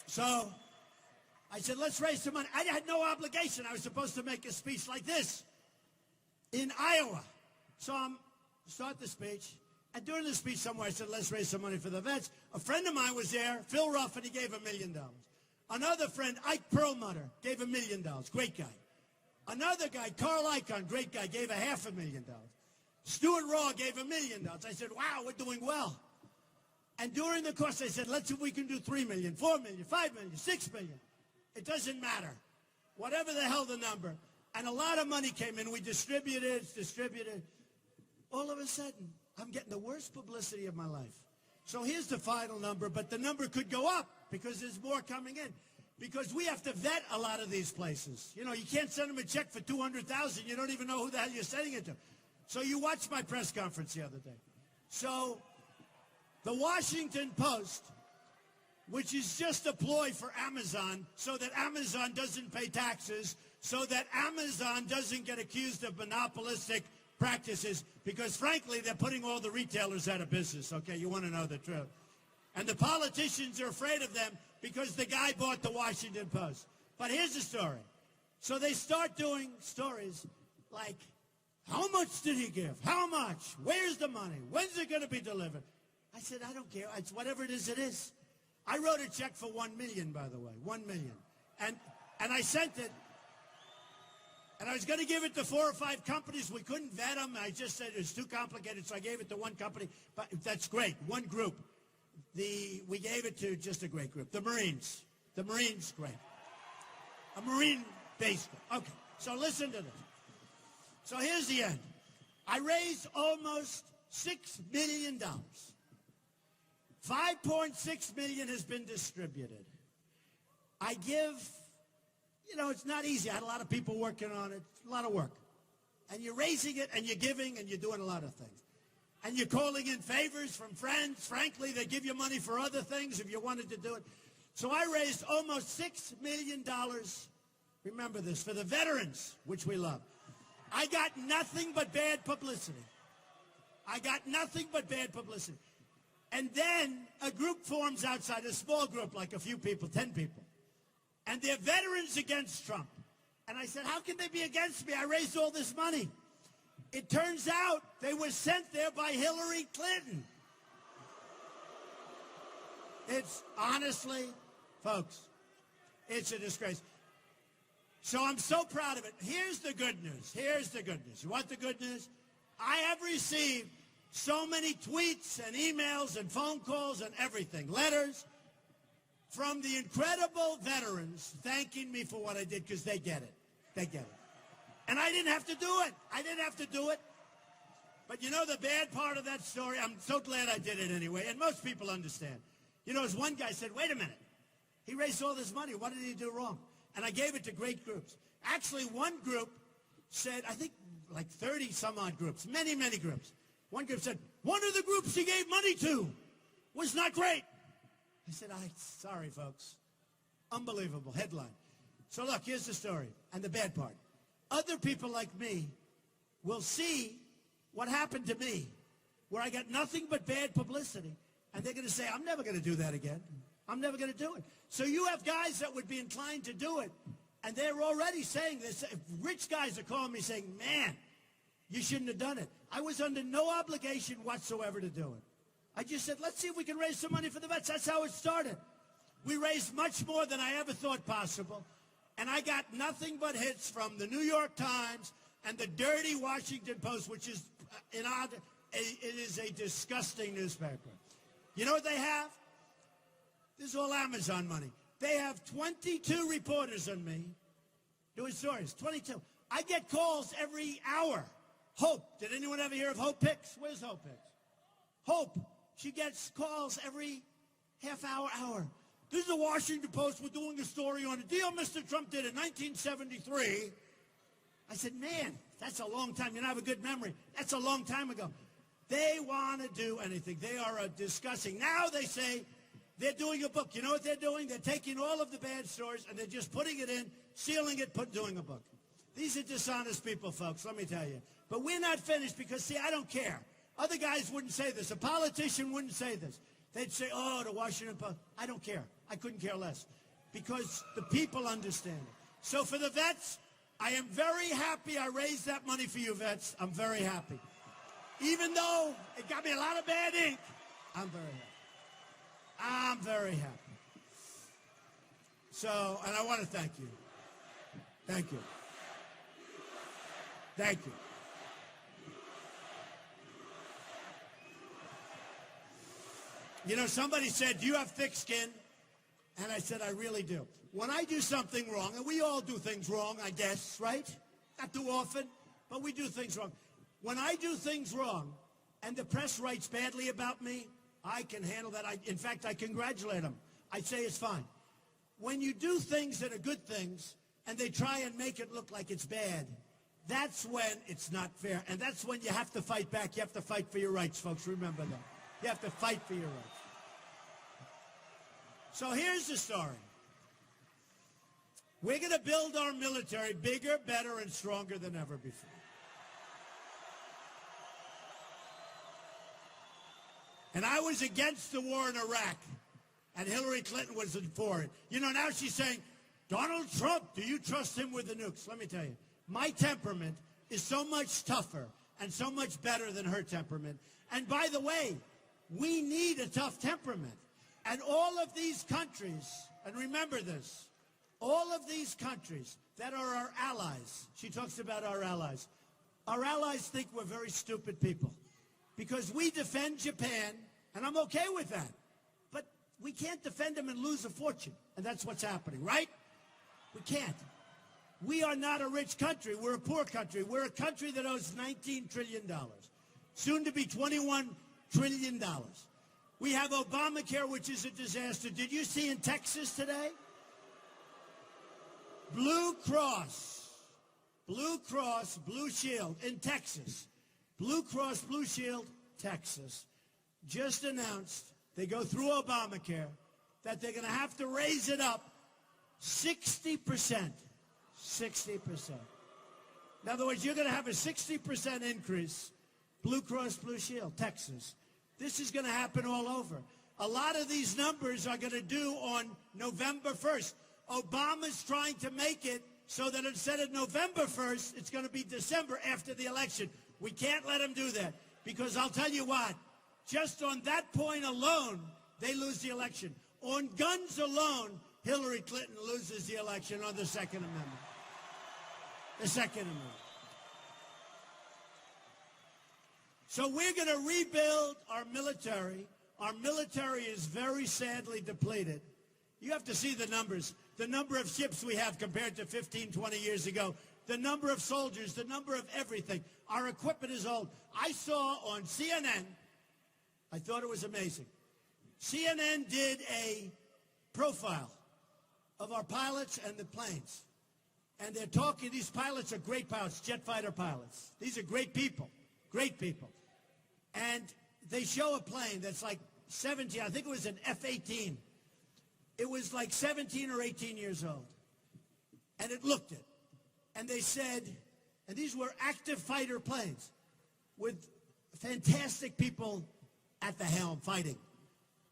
So I said, let's raise some money. I had no obligation. I was supposed to make a speech like this in Iowa. So I'm start the speech. And during the speech somewhere, I said, let's raise some money for the vets. A friend of mine was there, Phil Ruff, and he gave $1 million. Another friend, Ike Perlmutter, gave $1 million. Great guy. Another guy, Carl Icahn, great guy, gave $500,000. Stuart Raw gave $1 million. I said, wow, we're doing well. And during the course, I said, let's see if we can do 3 million, 4 million, 5 million, 6 million. It doesn't matter. Whatever the hell the number. And a lot of money came in. We distributed. All of a sudden, I'm getting the worst publicity of my life. So here's the final number, but the number could go up because there's more coming in. Because we have to vet a lot of these places. You know, you can't send them a check for $200,000. You don't even know who the hell you're sending it to. So you watched my press conference the other day. So the Washington Post, which is just a ploy for Amazon so that Amazon doesn't pay taxes, so that Amazon doesn't get accused of monopolistic practices, because frankly, they're putting all the retailers out of business, okay? You want to know the truth. And the politicians are afraid of them because the guy bought the Washington Post. But here's the story. So they start doing stories like, how much did he give? How much? Where's the money? When's it going to be delivered? I said, I don't care. It's whatever it is, it is. I wrote a check for $1 million, by the way, $1 million. And I sent it. And I was going to give it to 4 or 5 companies. We couldn't vet them. I just said it was too complicated, so I gave it to one company. But that's great, one group. We gave it to just a great group, the Marines. The Marines, great. A Marine-based group. Okay, so listen to this. So here's the end. I raised almost $6 million. $5.6 million has been distributed. I give, you know, it's not easy. I had a lot of people working on it. It's a lot of work. And you're raising it, and you're giving, and you're doing a lot of things. And you're calling in favors from friends. Frankly, they give you money for other things if you wanted to do it. So I raised almost $6 million, remember this, for the veterans, which we love. I got nothing but bad publicity. I got nothing but bad publicity. And then a group forms outside, a small group, like a few people, 10 people. And they're veterans against Trump. And I said, how can they be against me? I raised all this money. It turns out they were sent there by Hillary Clinton. It's honestly, folks, it's a disgrace. So I'm so proud of it. Here's the good news. Here's the good news. You want the good news? I have received so many tweets and emails and phone calls and everything, letters from the incredible veterans thanking me for what I did, because they get it. They get it. And I didn't have to do it. I didn't have to do it. But you know the bad part of that story? I'm so glad I did it anyway, and most people understand. You know, as one guy said, wait a minute. He raised all this money. What did he do wrong? And I gave it to great groups. Actually, one group said, I think like 30 some odd groups, many, many groups. One group said, one of the groups he gave money to was not great. I said, sorry, folks. Unbelievable. Headline. So look, here's the story and the bad part. Other people like me will see what happened to me, where I got nothing but bad publicity, and they're going to say, I'm never going to do that again. I'm never going to do it. So you have guys that would be inclined to do it, and they're already saying this. Rich guys are calling me saying, man, you shouldn't have done it. I was under no obligation whatsoever to do it. I just said, let's see if we can raise some money for the vets. That's how it started. We raised much more than I ever thought possible. And I got nothing but hits from the New York Times and the dirty Washington Post, which is it is a disgusting newspaper. You know what they have? This is all Amazon money. They have 22 reporters on me doing stories. 22. I get calls every hour. Hope. Did anyone ever hear of Hope Hicks? Where's Hope Hicks? Hope. She gets calls every half hour. This is the Washington Post. We're doing a story on a deal Mr. Trump did in 1973. I said, man, that's a long time. You don't have a good memory. That's a long time ago. They want to do anything. They are discussing. Now they say they're doing a book. You know what they're doing? They're taking all of the bad stories and they're just putting it in, sealing it, doing a book. These are dishonest people, folks, let me tell you. But we're not finished because, see, I don't care. Other guys wouldn't say this. A politician wouldn't say this. They'd say, oh, the Washington Post. I don't care. I couldn't care less because the people understand it. So for the vets, I am very happy I raised that money for you vets. I'm very happy. Even though it got me a lot of bad ink, I'm very happy. I'm very happy. So, and I want to thank you. Thank you. Thank you. You know, somebody said, do you have thick skin? And I said, I really do. When I do something wrong, and we all do things wrong, I guess, right? Not too often, but we do things wrong. When I do things wrong, and the press writes badly about me, I can handle that. In fact, I congratulate them. I say it's fine. When you do things that are good things, and they try and make it look like it's bad, that's when it's not fair. And that's when you have to fight back. You have to fight for your rights, folks. Remember that. You have to fight for your rights. So here's the story. We're going to build our military bigger, better, and stronger than ever before. And I was against the war in Iraq, and Hillary Clinton was for it. You know, now she's saying, Donald Trump, do you trust him with the nukes? Let me tell you, my temperament is so much tougher and so much better than her temperament. And by the way, we need a tough temperament. And all of these countries, and remember this, all of these countries that are our allies, she talks about our allies think we're very stupid people because we defend Japan, and I'm okay with that. But we can't defend them and lose a fortune, and that's what's happening, right? We can't. We are not a rich country. We're a poor country. We're a country that owes $19 trillion, soon to be $21 trillion. We have Obamacare, which is a disaster. Did you see in Texas today? Blue Cross, Blue Shield in Texas. Blue Cross, Blue Shield, Texas, just announced, they go through Obamacare, that they're going to have to raise it up 60%. 60%. In other words, you're going to have a 60% increase, Blue Cross Blue Shield, Texas. This is going to happen all over. A lot of these numbers are going to do on November 1st. Obama's trying to make it so that instead of November 1st, it's going to be December after the election. We can't let him do that because I'll tell you what, just on that point alone, they lose the election. On guns alone, Hillary Clinton loses the election on the Second Amendment. The Second Amendment. So we're going to rebuild our military. Our military is very sadly depleted. You have to see the numbers. The number of ships we have compared to 15, 20 years ago. The number of soldiers, the number of everything. Our equipment is old. I saw on CNN, I thought it was amazing. CNN did a profile of our pilots and the planes. And they're talking, these pilots are great pilots, jet fighter pilots. These are great people, great people. And they show a plane that's like 17, I think it was an F-18. It was like 17 or 18 years old. And it looked it. And they said, and these were active fighter planes with fantastic people at the helm fighting.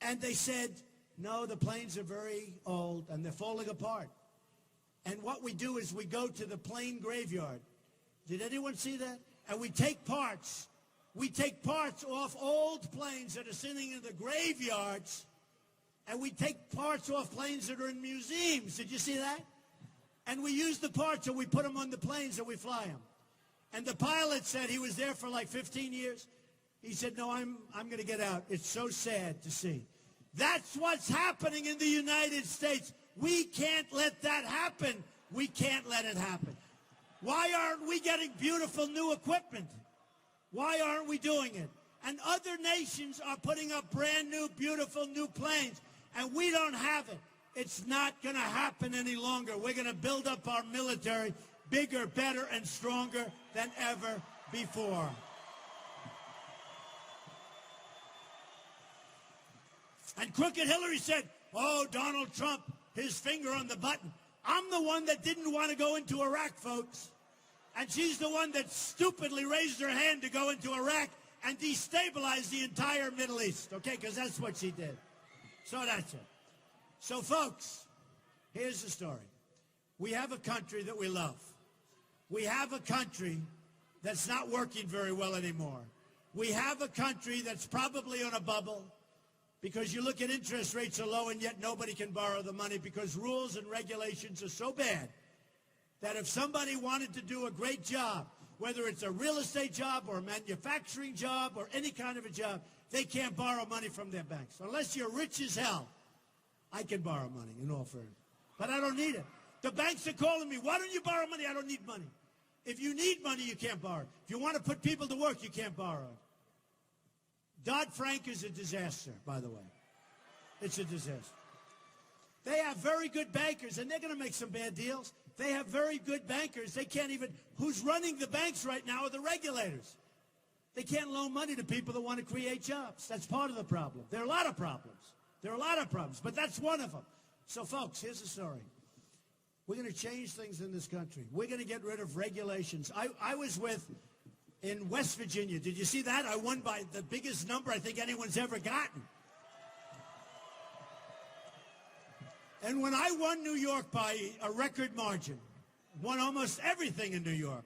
And they said, no, the planes are very old and they're falling apart. And what we do is we go to the plane graveyard. Did anyone see that? And we take parts. We take parts off old planes that are sitting in the graveyards. And we take parts off planes that are in museums. Did you see that? And we use the parts and we put them on the planes and we fly them. And the pilot said he was there for like 15 years. He said, no, I'm going to get out. It's so sad to see. That's what's happening in the United States. We can't let that happen. We can't let it happen. Why aren't we getting beautiful new equipment? Why aren't we doing it? And other nations are putting up brand new, beautiful new planes, and we don't have it. It's not going to happen any longer. We're going to build up our military bigger, better, and stronger than ever before. And Crooked Hillary said, oh, Donald Trump, his finger on the button. I'm the one that didn't want to go into Iraq, folks. And she's the one that stupidly raised her hand to go into Iraq and destabilize the entire Middle East, okay? Because that's what she did. So that's it. So, folks, here's the story. We have a country that we love. We have a country that's not working very well anymore. We have a country that's probably on a bubble because you look at interest rates are low and yet nobody can borrow the money because rules and regulations are so bad that if somebody wanted to do a great job, whether it's a real estate job or a manufacturing job or any kind of a job, they can't borrow money from their banks. Unless you're rich as hell, I can borrow money in all fairness. But I don't need it. The banks are calling me, why don't you borrow money? I don't need money. If you need money, you can't borrow. If you want to put people to work, you can't borrow. Dodd-Frank is a disaster, by the way. It's a disaster. They have very good bankers, and they're going to make some bad deals. They have very good bankers. They can't even, who's running the banks right now are the regulators. They can't loan money to people that want to create jobs. That's part of the problem. There are a lot of problems. There are a lot of problems, but that's one of them. So, folks, here's the story. We're going to change things in this country. We're going to get rid of regulations. I was in West Virginia. Did you see that? I won by the biggest number I think anyone's ever gotten. And when I won New York by a record margin, won almost everything in New York,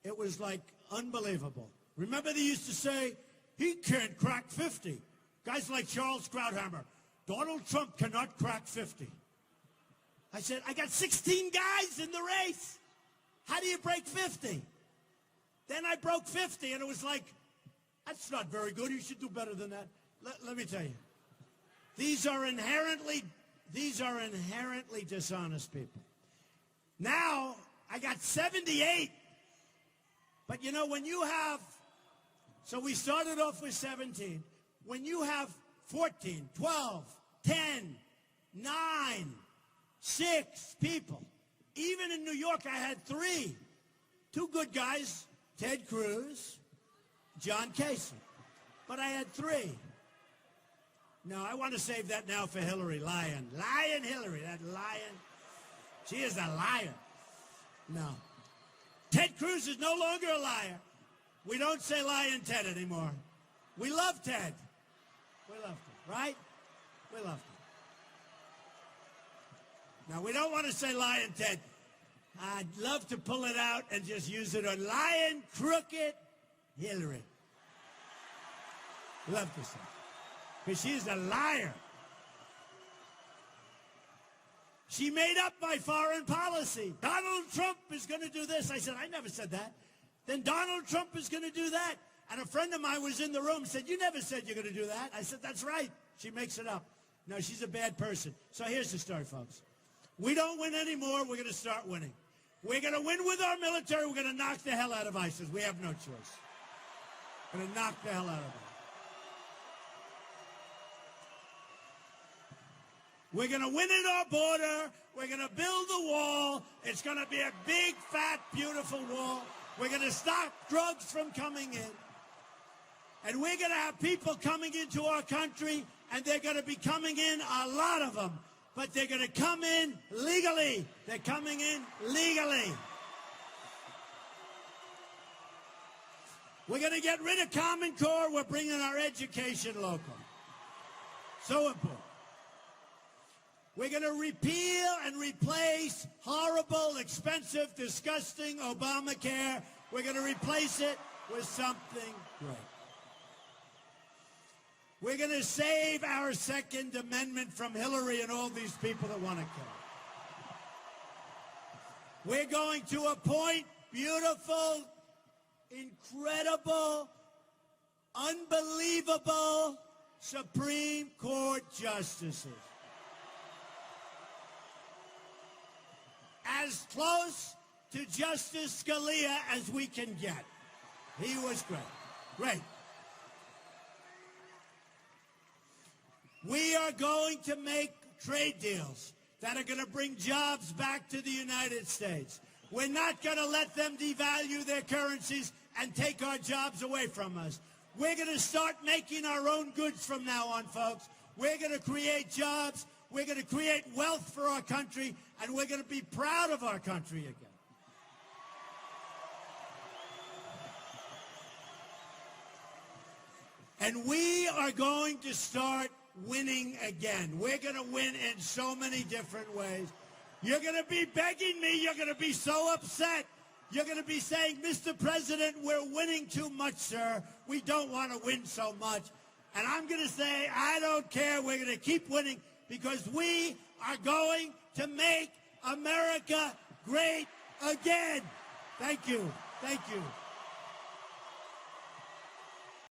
it was like unbelievable. Remember they used to say, he can't crack 50. Guys like Charles Krauthammer, Donald Trump cannot crack 50. I said, I got 16 guys in the race. How do you break 50? Then I broke 50, and it was like, that's not very good. You should do better than that. Let me tell you. These are inherently dishonest people. Now, I got 78. But, you know, when you have, so we started off with 17. When you have 14, 12, 10, 9, 6 people. Even in New York, I had 3. 2 good guys, Ted Cruz, John Kasich. But I had 3. No, I want to save that now for Hillary. Lion Hillary, that lion. She is a liar. No. Ted Cruz is no longer a liar. We don't say Lion Ted anymore. We love Ted. We love Ted, right? We love Ted. Now, we don't want to say Lion Ted. I'd love to pull it out and just use it on Lion Crooked Hillary. Love to say. Because she's a liar. She made up my foreign policy. Donald Trump is going to do this. I said, I never said that. Then Donald Trump is going to do that. And a friend of mine was in the room and said, you never said you're going to do that. I said, that's right. She makes it up. No, she's a bad person. So here's the story, folks. We don't win anymore. We're going to start winning. We're going to win with our military. We're going to knock the hell out of ISIS. We have no choice. We're going to knock the hell out of them. We're going to win at our border. We're going to build the wall. It's going to be a big, fat, beautiful wall. We're going to stop drugs from coming in. And we're going to have people coming into our country, and they're going to be coming in, a lot of them. But they're going to come in legally. They're coming in legally. We're going to get rid of Common Core. We're bringing our education local. So important. We're going to repeal and replace horrible, expensive, disgusting Obamacare. We're going to replace it with something great. We're going to save our Second Amendment from Hillary and all these people that want to kill it. We're going to appoint beautiful, incredible, unbelievable Supreme Court justices. As close to Justice Scalia as we can get. He was great. Great. We are going to make trade deals that are going to bring jobs back to the United States. We're not going to let them devalue their currencies and take our jobs away from us. We're going to start making our own goods from now on, folks. We're going to create jobs. We're going to create wealth for our country, and we're going to be proud of our country again. And we are going to start winning again. We're going to win in so many different ways. You're going to be begging me. You're going to be so upset. You're going to be saying, Mr. President, we're winning too much, sir. We don't want to win so much. And I'm going to say, I don't care. We're going to keep winning because we are going to make America great again. Thank you. Thank you.